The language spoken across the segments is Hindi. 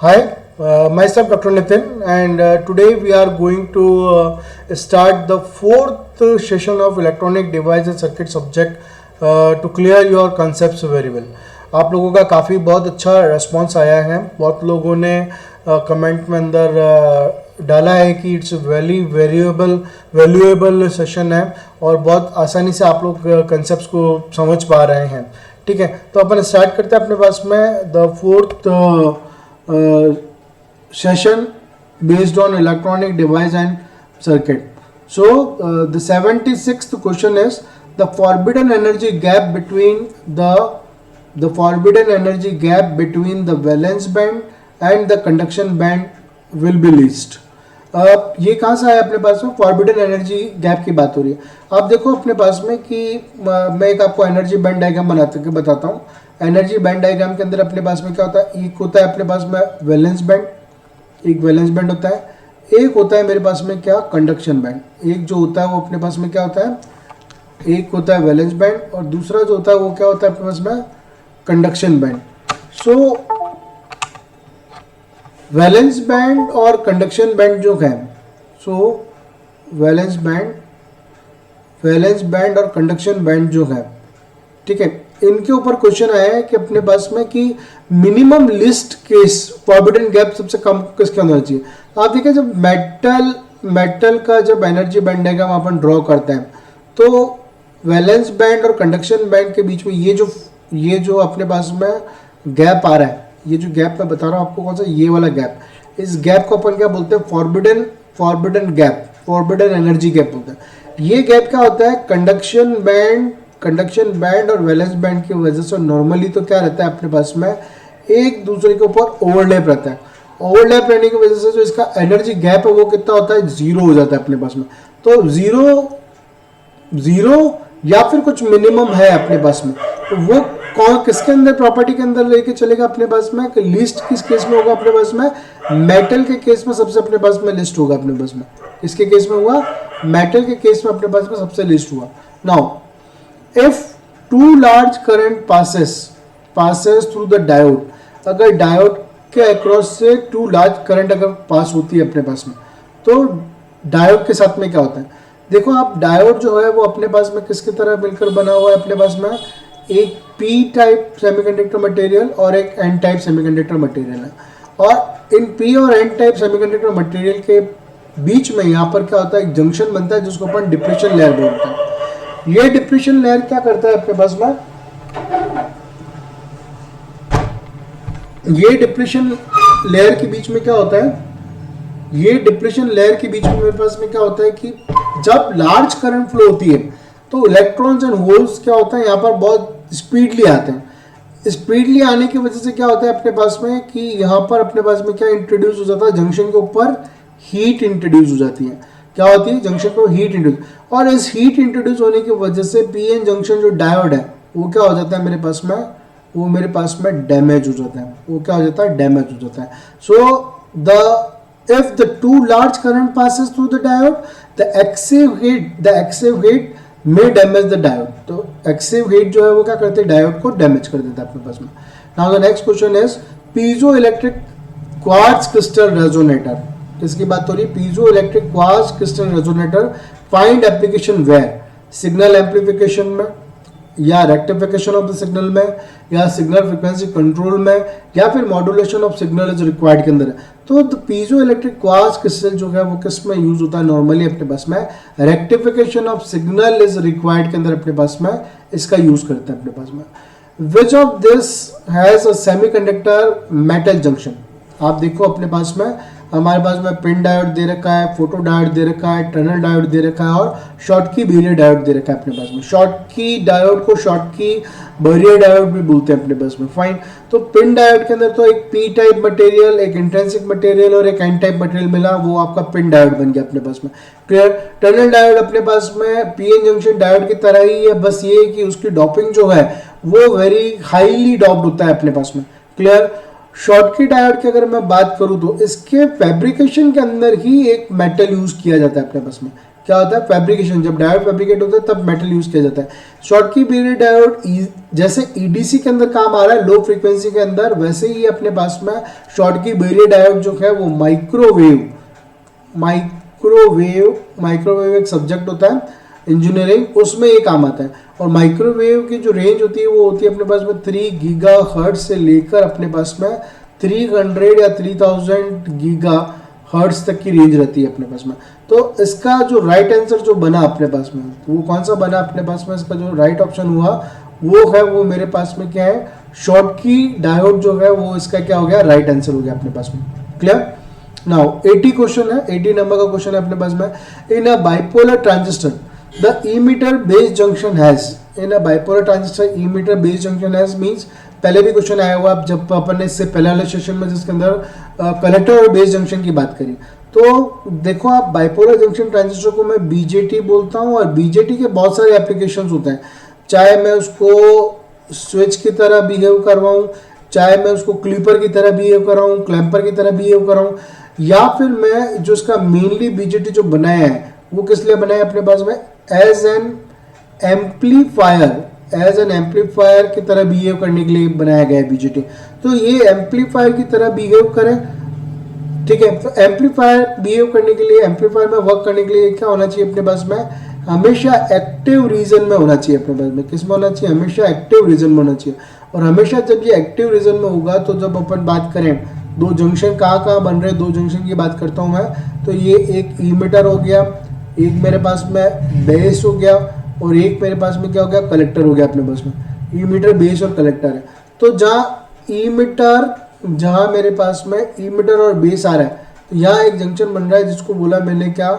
Hi, myself Dr. Nitin, and today we are going to start the fourth session of electronic device and circuit subject to clear your concepts very well. आप लोगों का काफ़ी बहुत अच्छा रेस्पॉन्स आया है. बहुत लोगों ने कमेंट में अंदर डाला है कि इट्स वेरी वैल्यूएबल सेशन है और बहुत आसानी से आप लोग कंसेप्ट को समझ पा रहे हैं. ठीक है, तो अपन स्टार्ट करते हैं अपने पास में the fourth session based on electronic device and circuit. So the 76th question is the forbidden energy gap between the forbidden energy gap between the valence band and the conduction band will be least. ये कहाँ से आया अपने पास में? फॉरबिडन एनर्जी गैप की बात हो रही है. आप देखो अपने पास में कि मैं एक आपको एनर्जी बैंड डायग्राम बताता हूँ. एनर्जी बैंड डायग्राम के अंदर अपने पास में क्या होता है? एक होता है अपने पास में वैलेंस बैंड, एक वैलेंस बैंड होता है. एक होता है मेरे पास में क्या? Conduction band. एक जो होता है वो अपने पास में क्या होता है? एक होता है वैलेंस बैंड और दूसरा जो होता है वो क्या होता है अपने पास में? Conduction band. So valence band और कंडक्शन बैंड जो है, सो वैलेंस बैंड और कंडक्शन बैंड जो है, ठीक है, इनके ऊपर क्वेश्चन आया है कि अपने पास में कि minimum list case forbidden gap सबसे कम किसके अंदर होना चाहिए. आप देखिए जब मेटल का जब एनर्जी बैंड डायग्राम अपन ड्रॉ करते हैं तो वैलेंस बैंड और कंडक्शन बैंड के बीच में ये जो अपने पास में गैप आ रहा है, ये जो गैप मैं बता रहा हूँ आपको कौन सा, ये वाला गैप, इस गैप को अपन क्या बोलते हैं? Forbidden gap, forbidden energy gap बोलते हैं. ये गैप क्या होता है? कंडक्शन बैंड और वैलेंस बैंड की वजह से नॉर्मली तो क्या रहता है अपने पास में? एक दूसरे के ऊपर ओवरलैप रहता है. ओवरलैप रहने की वजह से जो इसका एनर्जी गैप है वो कितना होता है? जीरो हो जाता है अपने पास में. तो जीरो या फिर कुछ मिनिमम है अपने पास में, तो वो किसके अंदर प्रॉपर्टी के अंदर लेके चलेगा अपने पास में? कि लिस्ट किस केस में होगा अपने पास में? मेटल के केस में सबसे अपने पास में लिस्ट होगा अपने पास में. इसके केस में हुआ मेटल के केस में अपने पास में सबसे लिस्ट हुआ. Now if too large current passes through the diode, अगर डायोड के अक्रॉस से टू लार्ज करंट अगर पास होती है अपने पास में, तो डायोड के साथ में क्या होता है? देखो आप, डायोड जो है वो अपने पास में किसकी तरह मिलकर बना हुआ है अपने पास में? एक पी टाइप सेमीकंडक्टर मटेरियल और एक एन टाइप सेमीकंडक्टर मटेरियल है. और इन पी और एन टाइप सेमीकंडक्टर मटेरियल के बीच में यहाँ पर क्या होता है? एक जंक्शन बनता है जिसको अपन डिप्रेशन लेयर बोलते हैं. ये डिप्रेशन लेयर क्या करता है अपने पास में? ये डिप्रेशन लेयर के बीच में क्या होता है? ये डिप्रेशन लेयर के बीच में मेरे पास में क्या होता है कि जब लार्ज करंट फ्लो होती है तो इलेक्ट्रॉन्स एंड होल्स क्या होता है यहाँ पर बहुत स्पीडली आते हैं. स्पीडली आने की वजह से क्या होता है अपने पास में कि यहाँ पर अपने पास में क्या इंट्रोड्यूस हो जाता है? जंक्शन के ऊपर हीट इंट्रोड्यूस हो जाती है. क्या होती है? जंक्शन पर हीट इंट्रोड्यूस, और इस हीट इंट्रोड्यूस होने की वजह से पीएन जंक्शन जो डायोड है वो क्या हो जाता है मेरे पास में? वो मेरे पास में डैमेज हो जाता है. वो क्या हो जाता है? डैमेज हो जाता है. सो if the too large current passes through the diode, the excessive heat may damage the diode. तो excessive heat जो है वो क्या करते हैं? डायोड को डैमेज कर देता है अपने पास में. Now the next question is piezoelectric quartz crystal resonator. इसकी बात हो रही है piezo electric quartz crystal resonator. Find application where? Signal amplification में, या रेक्टिफिकेशन ऑफ द सिग्नल में, या सिग्नल फ्रीक्वेंसी कंट्रोल में, या फिर modulation of signal is required के अंदर है. तो the piezo electric quartz crystal जो है वो किस में यूज होता है नॉर्मली अपने पास में? Rectification of signal is required के अंदर अपने पास में इसका यूज करते हैं अपने पास में. Which of this has a semiconductor metal junction? आप देखो अपने पास में हमारे पास में पिन डायोड दे रखा है, फोटो डायोड दे रखा है, टनल डायोड दे रखा है और शॉर्टकी बैरियर डायोड दे रखा है अपने पास में. शॉर्टकी डायोड को शॉर्टकी बैरियर डायोड भी बोलते हैं अपने पास में. फाइन. तो पिन डायोड के अंदर तो एक पी टाइप मटेरियल, एक इंट्रिंसिक मटेरियल और एक एन टाइप मटेरियल मिला, वो आपका पिन डायोड बन गया अपने पास में. क्लियर. टनल डायोड अपने पास में पीएन जंक्शन डायोड की तरह ही है, बस ये कि उसकी डॉपिंग जो है वो वेरी हाईली डॉप्ड होता है अपने पास में. क्लियर. शॉर्टकी डायोड की अगर मैं बात करूं तो इसके फैब्रिकेशन के अंदर ही एक मेटल यूज किया जाता है अपने पास में. क्या होता है, फैब्रिकेशन। जब डायोड फैब्रिकेट होता है तब मेटल यूज किया जाता है। शॉटकी बेरियर डायोड जैसे ईडीसी के अंदर काम आ रहा है लो फ्रीक्वेंसी के अंदर, वैसे ही अपने पास में शॉटकी बेरियर डायोड जो है वो माइक्रोवेव एक सब्जेक्ट होता है इंजीनियरिंग, उसमें ये काम आता है। और माइक्रोवेव की जो रेंज होती है वो होती है अपने पास में 3 गीगा हर्ट्ज से लेकर अपने पास में 300 या 3000 गीगा हर्ट्ज तक की रेंज रहती है अपने पास में। तो इसका जो राइट आंसर जो बना अपने पास में, वो कौन सा बना अपने पास में, इसका जो राइट ऑप्शन हुआ वो है, वो मेरे पास में क्या है, शॉटकी डायोड जो है वो इसका क्या हो गया, राइट आंसर हो गया अपने पास में। क्लियर। नाउ 80 क्वेश्चन है, 80 नंबर का क्वेश्चन है अपने पास में। In a bipolar transistor the emitter base junction has, in a bipolar transistor emitter base junction has means, पहले भी क्वेश्चन आया हुआ जब अपन ने इससे पहले वाले सेशन में जिसके अंदर कलेक्टर और बेस जंक्शन की बात करी। तो देखो आप, बाइपोलर जंक्शन ट्रांजिस्टर को मैं बीजेटी बोलता हूँ, और बीजेटी के बहुत सारे एप्लीकेशंस होते हैं, चाहे मैं उसको स्विच की तरह बिहेव करवाऊँ, चाहे मैं उसको क्लिपर की तरह बिहेव कराऊँ, क्लैम्पर की तरह बिहेव कराऊँ, या फिर मैं जो इसका मेनली बीजेटी जो बनाया है वो किस लिए बनाया अपने पास में, एज एन एम्पलीफायर की तरह बिहेव करने के लिए बनाया गया है बीजेटी। तो ये एम्पलीफायर की तरह बिहेव करे, ठीक है। तो एम्पलीफायर बिहेव करने के लिए, एम्पलीफायर में वर्क करने के लिए क्या होना चाहिए अपने पास में, हमेशा एक्टिव रीजन में होना चाहिए अपने पास में। किस में होना चाहिए, हमेशा एक्टिव रीजन में होना चाहिए। और हमेशा जब ये एक्टिव रीजन में होगा, तो जब अपन बात करें दो जंक्शन कहाँ बन रहे हैं, दो जंक्शन की बात करता हूँ मैं, तो ये एक ईमीटर हो गया, एक मेरे पास में बेस हो गया, और एक मेरे पास में क्या हो गया, कलेक्टर हो गया अपने पास में। ईमीटर, बेस और कलेक्टर है। तो जहाँ मेरे पास में ईमीटर और बेस आ रहा है, तो यहाँ एक जंक्शन बन रहा है जिसको बोला मैंने क्या,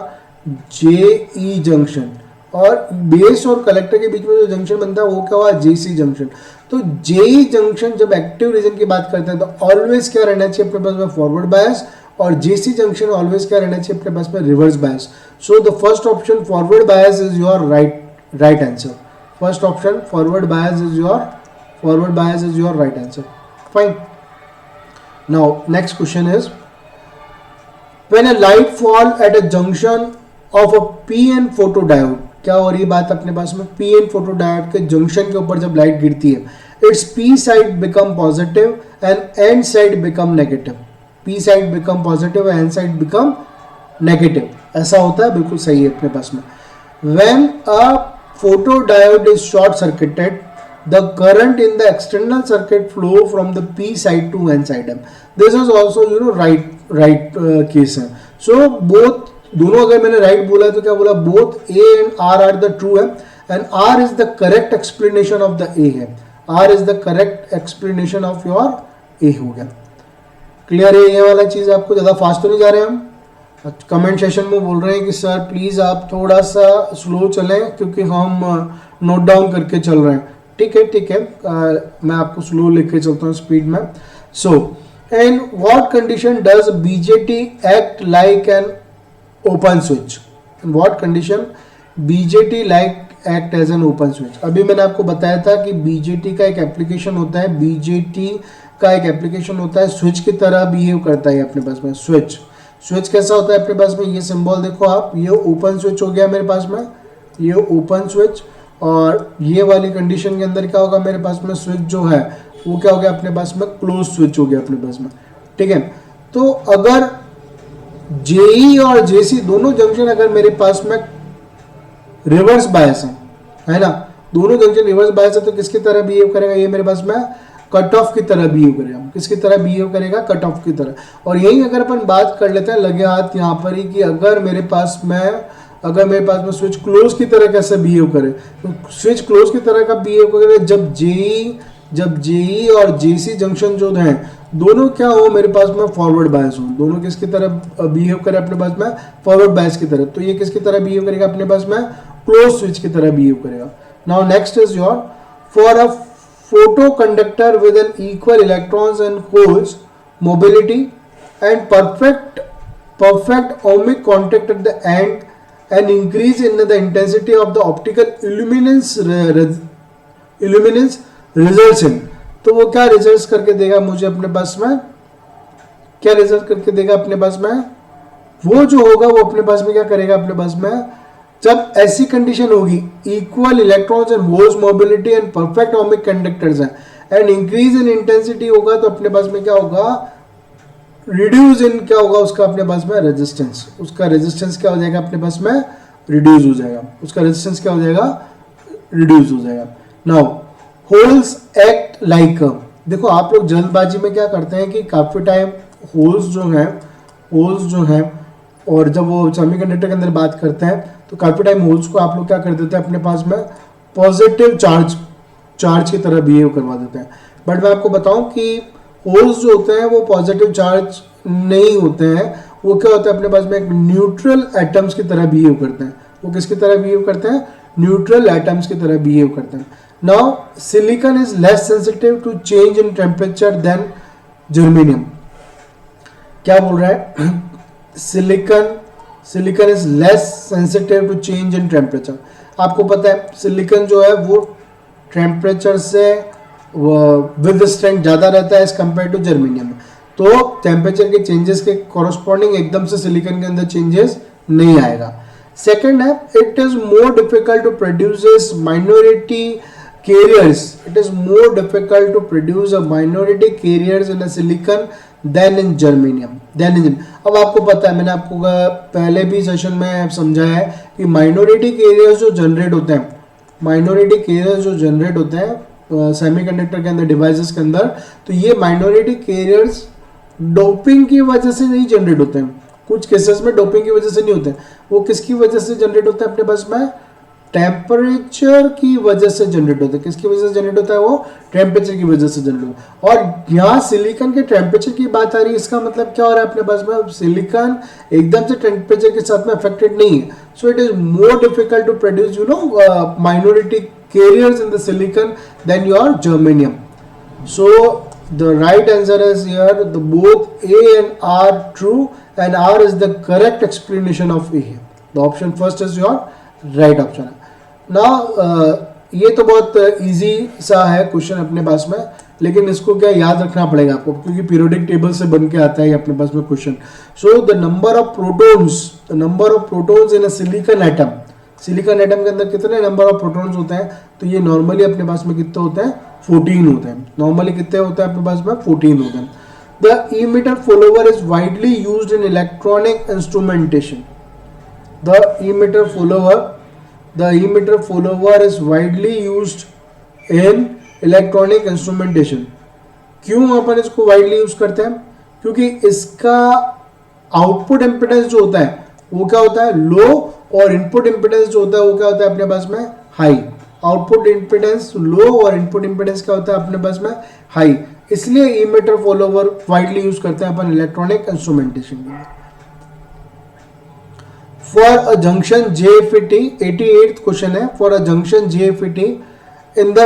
JE जंक्शन। और बेस और कलेक्टर के बीच में जो जंक्शन बनता है वो क्या हुआ, JC जंक्शन। तो JE जंक्शन जब एक्टिव रीजन की बात करते हैं तो ऑलवेज क्या रहना चाहिए अपने पास में, फॉरवर्ड बायस, और JC जंक्शन ऑलवेज क्या रहना चाहिए अपने पास में, reverse bias. So the first option forward bias is your right answer. First option forward bias is your right answer. Fine. Now next question is, when a light fall at a junction of a PN photodiode, क्या हो रही बात अपने पास में, PN फोटोडायोड के जंक्शन के ऊपर जब लाइट गिरती है, it's P side become positive and N side become negative. P side become positive and N side become negative, ऐसा होता है, बिल्कुल सही है अपने पास में। When a photodiode is short circuited, the current in the external circuit flow from the P side to N side. This is also right case है। So both, दोनों अगर मैंने right बोला तो क्या बोला, both A and R are the true है, and R is the correct explanation of the A है, R is the correct explanation of your A हो गया। क्लियर है ये वाला चीज आपको, ज़्यादा फास्ट तो नहीं जा रहे हम। कमेंट सेशन में बोल रहे हैं कि सर प्लीज़ आप थोड़ा सा स्लो चलें क्योंकि हम नोट डाउन करके चल रहे हैं। ठीक है, मैं आपको स्लो लेके चलता हूँ स्पीड में। So in what condition does BJT act like an open switch, in what condition BJT like act as an open switch. अभी मैंने आपको बताया था कि बीजेटी का एक एप्लीकेशन होता है, बीजेटी का एक एप्लीकेशन होता है, स्विच की तरह बिहेव करता है अपने पास में। स्विच कैसा होता है अपने पास में, ये सिंबल देखो आप, ये ओपन स्विच हो गया मेरे पास में, ये ओपन स्विच, और ये वाली कंडीशन के अंदर क्या होगा मेरे पास में, स्विच जो है वो क्या हो गया अपने पास में, क्लोज स्विच हो गया अपने पास में। ठीक है, तो अगर JE और JC दोनों जंक्शन अगर मेरे पास में रिवर्स बायस है ना, दोनों जंक्शन रिवर्स बायस है, तो किसकी तरह बिहेव करेगा, ये मेरे पास में कट ऑफ की तरह बिहेव करेगा। किसकी तरह बिहेव करेगा, कट ऑफ की तरह। और यही अगर अपन बात कर लेते हैं लगे हाथ यहाँ पर ही, कि अगर मेरे पास में स्विच क्लोज की तरह कैसे बिहेव करे, तो स्विच क्लोज की तरह का बिहेव करे जब JE और JC जंक्शन जो हैं दोनों क्या हो मेरे पास में, फॉरवर्ड बायस हो। दोनों किसकी तरह बिहेव करे अपने पास में, फॉरवर्ड बायस की तरह। तो ये किसकी तरह बिहेव करेगा अपने पास में, क्लोज स्विच की तरह बिहेव करेगा। Now next is your, for a photoconductor with an equal electrons and holes mobility and perfect ohmic contact at the end, and increase in the intensity of the optical illuminance results in, तो वो क्या रिजल्ट करके देगा मुझे अपने पास में, क्या रिजल्ट करके देगा अपने पास में, वो जो होगा वो अपने पास में क्या करेगा अपने पास में, जब ऐसी कंडीशन होगी, equal electrons and holes mobility and perfect ohmic conductors हैं एंड इंक्रीज इन इंटेंसिटी होगा, तो अपने पास में क्या होगा, रिड्यूस इन क्या होगा उसका अपने पास में रेजिस्टेंस, उसका रेजिस्टेंस क्या हो जाएगा अपने पास में रिड्यूस हो जाएगा, उसका रेजिस्टेंस क्या हो जाएगा रिड्यूस हो जाएगा। नाउ होल्स एक्ट लाइक, देखो आप लोग जल्दबाजी में क्या करते हैं कि काफी टाइम होल्स जो हैं और जब वो सेमीकंडक्टर के अंदर बात करते हैं तो काफी टाइम होल्स को आप लोग क्या कर देते हैं अपने पास में पॉजिटिव चार्ज की तरह बिहेव करवा देते हैं। बट मैं आपको बताऊं कि होल्स जो होते हैं वो पॉजिटिव चार्ज नहीं होते हैं, वो क्या होता है अपने पास में एक न्यूट्रल एटम्स की तरह बिहेव करते हैं। वो किसकी तरह बिहेव करते हैं, न्यूट्रल एटम्स की तरह बिहेव करते हैं। Now silicon is less sensitive to change in temperature than germanium. क्या बोल रहा है, silicon is less sensitive to change in temperature. आपको पता है सिलिकॉन जो है वो टेम्परेचर से विद स्ट्रेंथ ज़्यादा रहता है एज कंपेयर टू जर्मेनियम। तो टेम्परेचर के चेंजेस के कॉरस्पॉन्डिंग एकदम से सिलिकॉन के अंदर चेंजेस नहीं आएगा। सेकेंड है, it is more difficult to produce minority carriers. It is more difficult to produce a minority carriers in a silicon than in germanium. अब आपको पता है, मैंने आपको पहले भी सेशन में समझाया है कि माइनॉरिटी कैरियर्स जो जनरेट होते हैं सेमीकंडक्टर के अंदर, डिवाइसेस के अंदर, तो ये माइनॉरिटी कैरियर्स डोपिंग की वजह से नहीं जनरेट होते हैं। कुछ केसेस में डोपिंग की वजह से नहीं होते हैं, वो किसकी वजह से जनरेट होता है अपने पास में, टेम्परेचर की वजह से जनरेट होता है। किसकी वजह से जनरेट होता है, वो टेम्परेचर की वजह से जनरेट होता है। और यहाँ सिलिकॉन के टेम्परेचर की बात आ रही है, इसका मतलब क्या हो रहा है अपने पास में, सिलिकॉन एकदम से टेम्परेचर के साथ में अफेक्टेड नहीं है। So it is more difficult to produce minority carriers in the silicon than your germanium. So the right answer is here, the both A and R true, and R is the correct explanation of A. The option first is your right option. Now ये तो बहुत इजी सा है क्वेश्चन अपने पास में, लेकिन इसको क्या याद रखना पड़ेगा आपको, क्योंकि पीरियोडिक टेबल से बन के आता है अपने पास में question. So the number of protons in a silicon atom, silicon atom के अंदर कितने नंबर ऑफ प्रोटॉन्स होते हैं, तो ये नॉर्मली अपने पास में कितने होते हैं, 14 होते हैं। नॉर्मली कितने होते हैं अपने पास में, 14 होते हैं। The emitter follower is widely used in electronic instrumentation. The emitter follower is widely used in electronic instrumentation. क्यों अपन इसको वाइडली यूज करते हैं, क्योंकि इसका आउटपुट इंपेडेंस जो होता है वो क्या होता है, लो, और इनपुट इंपेडेंस जो होता है वो क्या होता है अपने पास में, हाई। आउटपुट इंपेडेंस लो और इनपुट इंपेडेंस क्या होता है अपने पास में, हाई। इसलिए इमीटर फॉलोवर वाइडली यूज करते हैं अपन इलेक्ट्रॉनिक इंस्ट्रूमेंटेशन में। For a junction JFET, 88th question है, for a junction JFET in the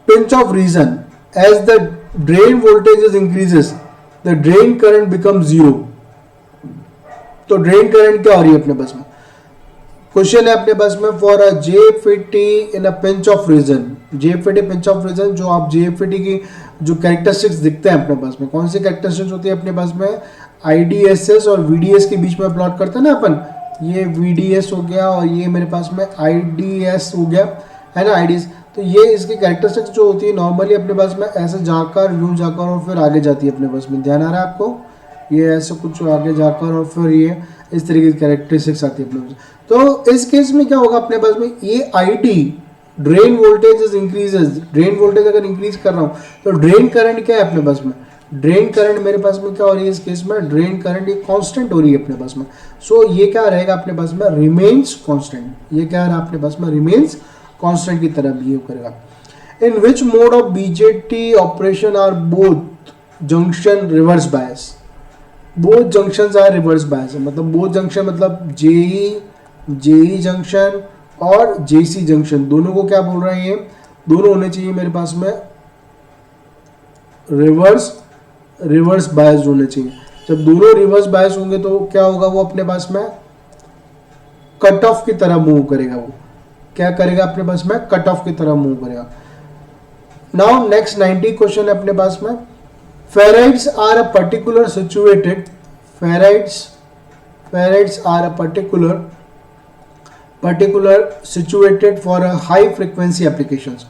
pinch off region as the drain voltage increases the drain current become 0। तो ड्रेन करंट क्या हो रही है अपने पास में, क्वेश्चन है अपने पास में, for a JFET in a pinch off region. JFET pinch off region, जो आप JFET की जो कैरेक्टरिस्टिक्स दिखते हैं अपने पास में, कौन सी कैरेक्टरिस्टिक्स होती है अपने पास में, IDSS और VDS के बीच में प्लॉट करते हैं ना अपन, ये VDS हो गया और ये मेरे पास में IDS हो गया, है ना, IDS। तो ये इसकी कैरेक्टरिस्टिक्स जो होती है नॉर्मली अपने पास में ऐसे जाकर, यूं जाकर और फिर आगे जाती है अपने पास में, ध्यान आ रहा है आपको, ये ऐसे कुछ आगे जाकर और फिर ये इस तरीके की कैरेक्टरिस्टिक्स आती है अपने पास। तो इस केस में क्या होगा अपने पास में, ये ID drain voltage is increases, drain voltage अगर इंक्रीज कर रहा हूँ तो ड्रेन करंट क्या है अपने पास में, ड्रेन करंट मेरे पास में क्या हो रही है इस केस में, ड्रेन करंट ये कांस्टेंट हो रही है अपने पास में। सो ये क्या रहेगा अपने पास में, रिमेन्स कांस्टेंट। ये क्या है अपने पास में, रिमेन्स कांस्टेंट की तरह बिहेव करेगा। In which mode of BJT operation are both junction reverse bias. Both junctions are reverse bias, मतलब बोथ जंक्शन मतलब JE जंक्शन और JC जंक्शन, दोनों को क्या बोल रहे हैं, दोनों होने चाहिए मेरे पास में रिवर्स बायस होने चाहिए। जब दोनों रिवर्स बायस होंगे तो क्या होगा, वो अपने पास में कट ऑफ की तरह मूव करेगा। वो क्या करेगा अपने पास में, कट ऑफ की तरह मूव करेगा। नाउ नेक्स्ट 90 क्वेश्चन है अपने पास में, ferrites are a particular situated, ferrites are a particular situated for a high frequency applications.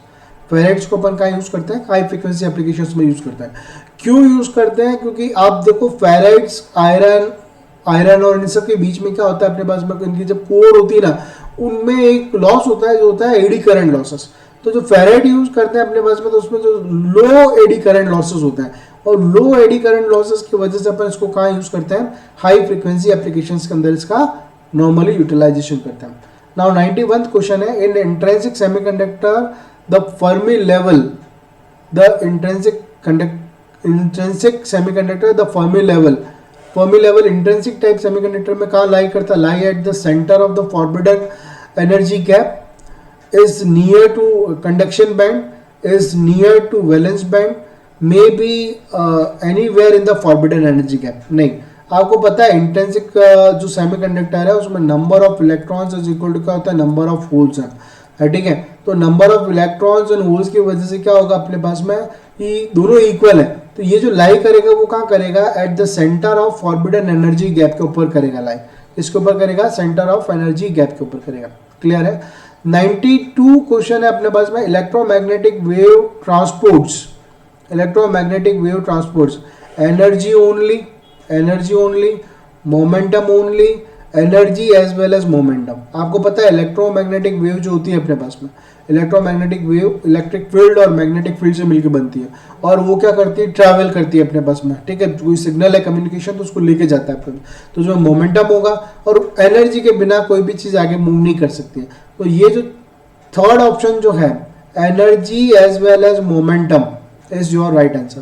Ferrites को अपन कहाँ यूज करते हैं? हाई फ्रिक्वेंसी एप्लीकेशंस में यूज करते हैं। क्यों यूज करते हैं? क्योंकि आप देखो फेराइड्स, आयरन और इन सब के बीच में क्या होता है अपने पास में, इनकी जब कोर होती है ना, उनमें एक लॉस होता है जो होता है एडी करंट लॉसेस। तो जो फेराइड यूज करते हैं अपने पास में, तो उसमें जो लो एडी करंट लॉसेस होते हैं, और लो एडी करंट लॉसेस की वजह से अपन इसको कहाँ यूज करते हैं? हाई फ्रीक्वेंसी एप्लीकेशंस के अंदर इसका नॉर्मली यूटिलाइजेशन करते हैं। नाउ 91th क्वेश्चन है, in intrinsic semiconductor the Fermi level, the intrinsic semiconductor the Fermi level intrinsic type semiconductor में कहाँ लाई करता है? Lie at the centre of the forbidden energy gap, is near to conduction band, is near to valence band, may be anywhere in the forbidden energy gap। नहीं, आपको पता है इंट्रिंसिक जो सेमीकंडक्टर है उसमें number of electrons is equal to क्या होता है? नंबर ऑफ होल्स है, ठीक है। तो number of electrons and holes की वजह से क्या होगा अपने पास में कि दोनों इक्वल है। तो ये जो लाई करेगा वो कहाँ करेगा? Eight the centre of forbidden energy gap के ऊपर करेगा लाई। इसके ऊपर करेगा, सेंटर ऑफ एनर्जी गैप के ऊपर करेगा। क्लियर है? 92 क्वेश्चन है अपने पास में, electromagnetic wave transports, energy only, momentum only, energy as well as momentum. आपको पता है इलेक्ट्रोमैग्नेटिक वेव जो होती है अपने पास में, इलेक्ट्रोमैग्नेटिक वेव इलेक्ट्रिक फील्ड और मैग्नेटिक फील्ड से मिलकर बनती है, और वो क्या करती है? ट्रैवल करती है अपने पास में, ठीक है। कोई सिग्नल है, कम्युनिकेशन, तो उसको लेके जाता है अपने, तो जो मोमेंटम होगा, और एनर्जी के बिना कोई भी चीज़ आगे मूव नहीं कर सकती है। तो ये जो थर्ड ऑप्शन जो है, energy as well as momentum, is your right answer.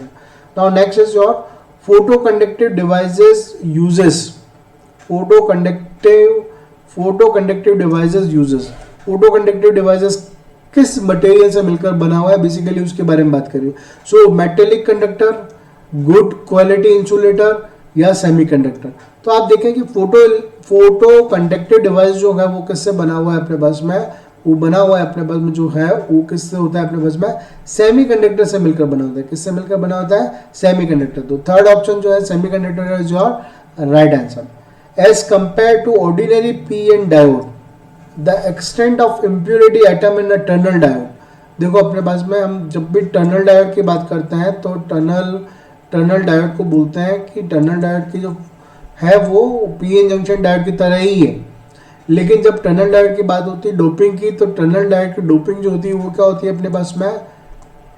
Now next is your photo conductive devices uses. Photo conductive devices किस मटेरियल से मिलकर बना हुआ है, बेसिकली उसके बारे में बात करिए। So metallic conductor, good quality insulator, या सेमीकंडक्टर। तो आप देखें कि फोटो कंडक्टिव डिवाइस जो है वो किससे बना हुआ है अपने पास में? वो बना हुआ है अपने पास में जो है वो किससे होता है अपने पास में? सेमीकंडक्टर से मिलकर बना होता है। किससे मिलकर बना होता है? सेमीकंडक्टर। तो थर्ड ऑप्शन जो है semiconductor is your right answer. As compare to ordinary PN diode, the extent of impurity atom in a tunnel diode. देखो अपने पास में हम जब भी टनल डायोड की बात करते हैं तो टनल डायोड को बोलते हैं कि टनल डायोड की जो है वो पीएन जंक्शन डायोड की तरह ही है। लेकिन जब टनल डायोड की बात होती है डोपिंग की, तो टनल डायोड की डोपिंग जो होती है वो क्या होती है अपने पास में?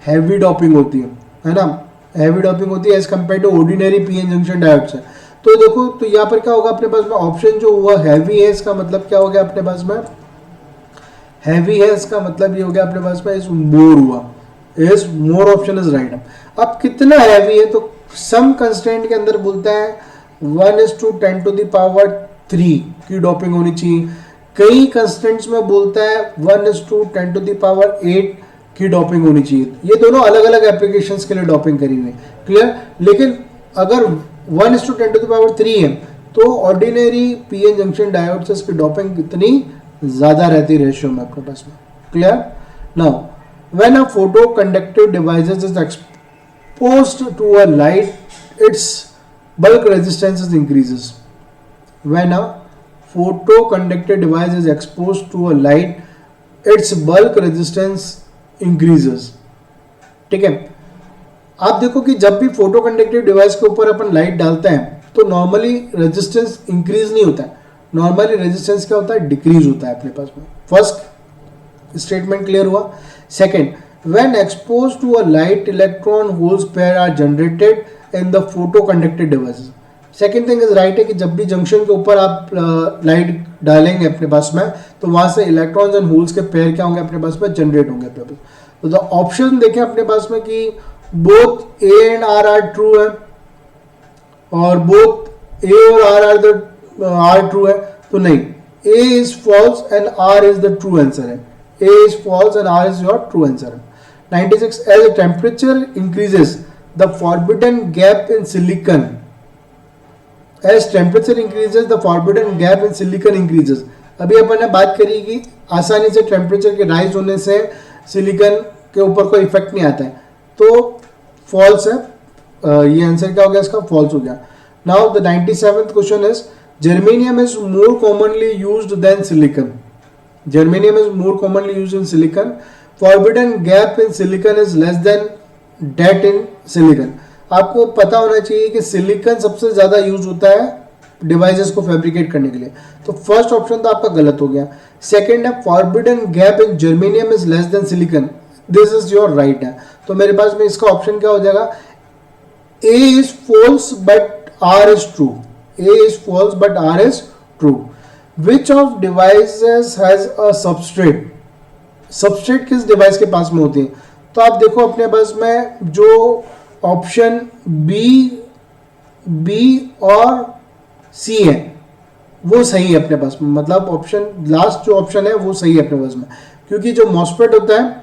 हैवी डोपिंग होती है ना, हैवी डोपिंग होती है as compare to ordinary PN junction diode से। तो देखो, तो यहाँ पर क्या होगा अपने पास में? ऑप्शन जो हुआ हैवी है, इसका मतलब क्या हो गया अपने पास में? हैवी है इसका मतलब ये हो गया अपने पास में इज मोर हुआ, is more option is right. अब कितना हैवी है? तो सम कंस्टेंट के अंदर बोलता है 1:10⁻³ की डोपिंग होनी चाहिए। कई कंस्टेंट्स में बोलता है 1:10⁸ की डोपिंग होनी चाहिए। ये दोनों अलग अलग एप्लीकेशंस के लिए डोपिंग करी हुई है, क्लियर। लेकिन अगर 1:10⁻³ है तो ऑर्डिनरी पीएन जंक्शन डायोड से इसकी डोपिंग कितनी ज्यादा रहती है रेशियो में आपके पास में, clear. Now when a photo conductive device is exposed to a light, it's bulk resistance increases. When a photoconductive device is exposed to a light, its bulk resistance increases. ठीक है, आप देखो कि जब भी फोटोकंडक्टिव डिवाइस के ऊपर अपन लाइट डालते हैं तो नॉर्मली रेजिस्टेंस इंक्रीज नहीं होता है, नॉर्मली रेजिस्टेंस क्या होता है? डिक्रीज होता है अपने पास में। फर्स्ट स्टेटमेंट क्लियर हुआ। Second, when expose to a light, electron holes pair are generated in the photoconductive devices. Second thing is right है कि जब भी जंक्शन के ऊपर आप लाइट डालेंगे अपने पास में तो वहां से इलेक्ट्रॉन्स एंड होल्स के पेयर क्या होंगे अपने पास में? जनरेट होंगे अपने पास। तो द ऑप्शन देखें अपने पास में कि both A and R are true है, और बोथ ए और आर ट्रू है, तो नहीं, A is false and R is the true answer है। A is false and R is your true answer है। 96, as temperature increases the forbidden gap in silicon, as temperature increases the forbidden gap in silicon increases। अभी अपन ने बात करी कि आसानी से टेम्परेचर के राइज होने से सिलिकॉन के ऊपर कोई इफेक्ट नहीं आता है, तो फॉल्स है। ये आंसर क्या हो गया इसका? फॉल्स हो गया। Now the 97th question is germanium is more commonly used than silicon. Germanium is more commonly used in silicon. Forbidden gap in silicon is less than that in silicon. आपको पता होना चाहिए कि सिलिकॉन सबसे ज़्यादा यूज होता है डिवाइसेस को फैब्रिकेट करने के लिए. तो फर्स्ट ऑप्शन तो आपका गलत हो गया. सेकेंड है forbidden gap in germanium is less than silicon. This is your right है. तो मेरे पास में इसका ऑप्शन क्या हो जाएगा? A is false but R is true. A is false but R is true. Which of devices has a substrate? Substrate किस डिवाइस के पास में होती है? तो आप देखो अपने पास में जो ऑप्शन बी और सी है वो सही है अपने पास में. मतलब ऑप्शन लास्ट जो ऑप्शन है वो सही है अपने पास में, क्योंकि जो मॉसफेट होता है,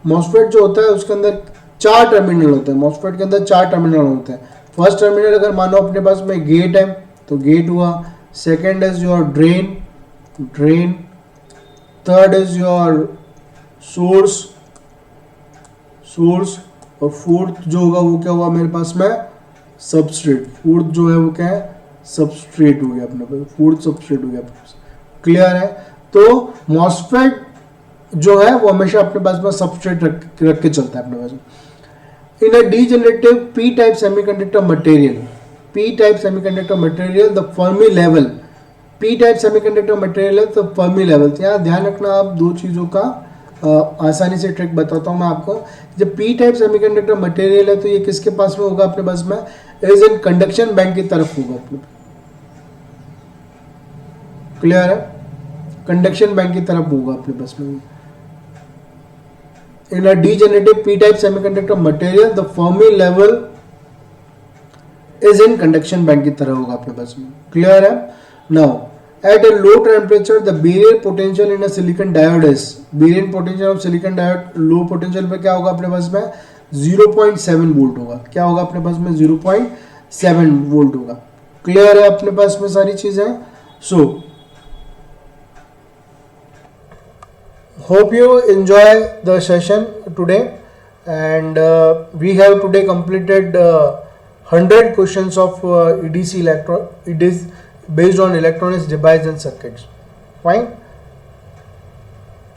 मॉसफेट जो होता है उसके अंदर 4 टर्मिनल होते हैं. मॉसफेट के अंदर 4 टर्मिनल होते हैं. फर्स्ट टर्मिनल अगर मानो अपने पास में गेट है तो गेट हुआ. Second is your drain. Third is your source. और फोर्थ जो होगा वो क्या हुआ मेरे पास में? सबस्ट्रेट. फोर्थ जो है वो क्या है? सबस्ट्रेट हो गया अपने पास. फोर्थ सबस्ट्रेट हो गया अपने पास. क्लियर है? तो मॉसफेट जो है वो हमेशा अपने पास में सबस्ट्रेट रख के चलता है अपने पास में. In a degenerative P type semiconductor material the Fermi level. P type semiconductor material है तो फर्मी लेवल. तो यहाँ ध्यान रखना आप दो चीज़ों का. आसानी से ट्रिक बताता हूँ मैं आपको. जब पी टाइप सेमीकंडक्टर मटेरियल है तो ये किसके पास में होगा अपने पास में? इज इन कंडक्शन बैंक की तरफ होगा अपने. क्लियर है? कंडक्शन बैंक की तरफ होगा अपने पास में. In a degenerative P type semiconductor material the Fermi level is in conduction band की तरह होगा अपने पास में. क्लियर है? Now at a low temperature the barrier potential in a silicon diode is. barrier potential of silicon diode low potential पे क्या होगा अपने पास में? 0.7 वोल्ट होगा. क्या होगा अपने पास में? 0.7 वोल्ट होगा. क्लियर है अपने पास में सारी चीजें? सो hope you enjoy the session today, and we have today completed 100 questions of EDC electron. It is based on electronics device and circuits. Fine.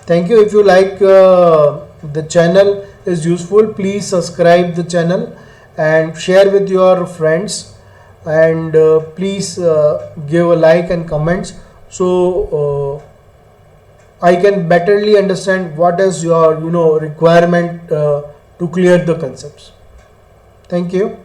Thank you. If you like the channel is useful, please subscribe the channel and share with your friends, and please give a like and comments, so I can betterly understand what is your requirement to clear the concepts. Thank you.